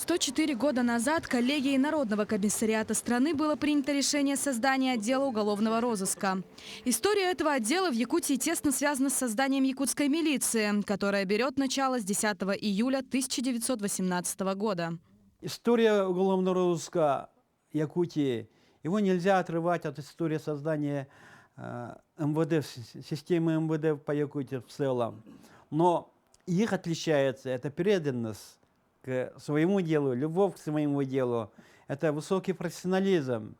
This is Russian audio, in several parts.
104 года назад коллегией Народного комиссариата страны было принято решение создания отдела уголовного розыска. История этого отдела в Якутии тесно связана с созданием якутской милиции, которая берет начало с 10 июля 1918 года. История уголовного розыска Якутии, его нельзя отрывать от истории создания МВД, системы МВД по Якутии в целом. Но их отличается это преданность к своему делу, любовь к своему делу, это высокий профессионализм.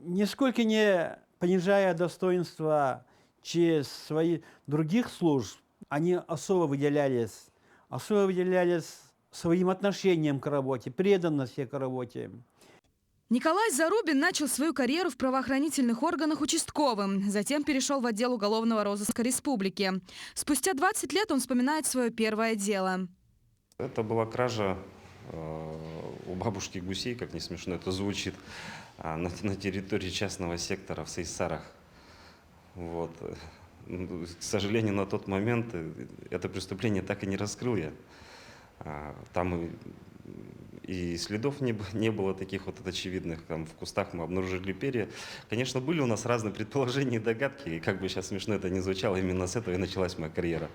Нисколько не понижая достоинства своих других служб, они особо выделялись своим отношением к работе, преданностью к работе. Николай Зарубин начал свою карьеру в правоохранительных органах участковым, затем перешел в отдел уголовного розыска республики. Спустя 20 лет он вспоминает свое первое дело. Это была кража у бабушки гусей, как не смешно это звучит, на территории частного сектора в Сейсарах. Вот. К сожалению, на тот момент это преступление так и не раскрыл я. Там и следов не было таких вот очевидных. Там в кустах мы обнаружили перья. Конечно, были у нас разные предположения и догадки. И как бы сейчас смешно это ни звучало, именно с этого и началась моя карьера.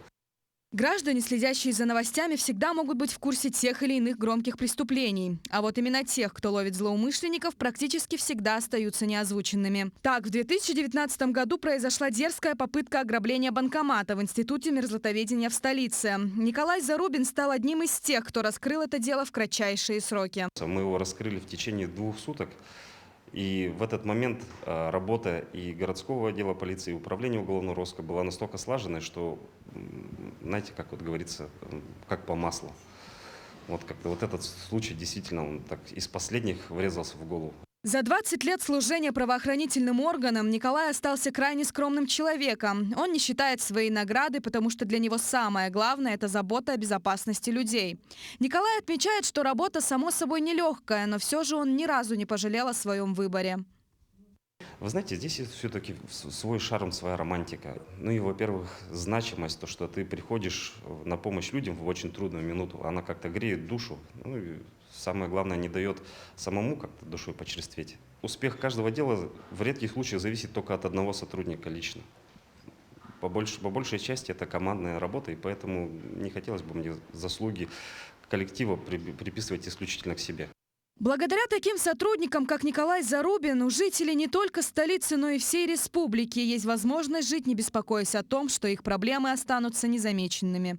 Граждане, следящие за новостями, всегда могут быть в курсе тех или иных громких преступлений. А вот именно тех, кто ловит злоумышленников, практически всегда остаются неозвученными. Так, в 2019 году произошла дерзкая попытка ограбления банкомата в Институте мерзлотоведения в столице. Николай Зарубин стал одним из тех, кто раскрыл это дело в кратчайшие сроки. Мы его раскрыли в течение 2 суток. И в этот момент работа и городского отдела полиции, и управления уголовного розыска была настолько слаженной, что, знаете, как вот говорится, как по маслу. Вот как-то вот этот случай действительно он так из последних врезался в голову. За 20 лет служения правоохранительным органам Николай остался крайне скромным человеком. Он не считает свои награды, потому что для него самое главное – это забота о безопасности людей. Николай отмечает, что работа, само собой, нелегкая, но все же он ни разу не пожалел о своем выборе. Вы знаете, здесь все-таки свой шарм, своя романтика. Ну и, во-первых, значимость, то, что ты приходишь на помощь людям в очень трудную минуту. Она как-то греет душу. Ну и самое главное, не дает самому как-то душой почерстветь. Успех каждого дела в редких случаях зависит только от одного сотрудника лично. По большей части это командная работа, и поэтому не хотелось бы мне заслуги коллектива приписывать исключительно к себе. Благодаря таким сотрудникам, как Николай Зарубин, у жителей не только столицы, но и всей республики есть возможность жить, не беспокоясь о том, что их проблемы останутся незамеченными.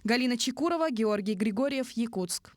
Галина Чекурова, Георгий Григорьев, Якутск.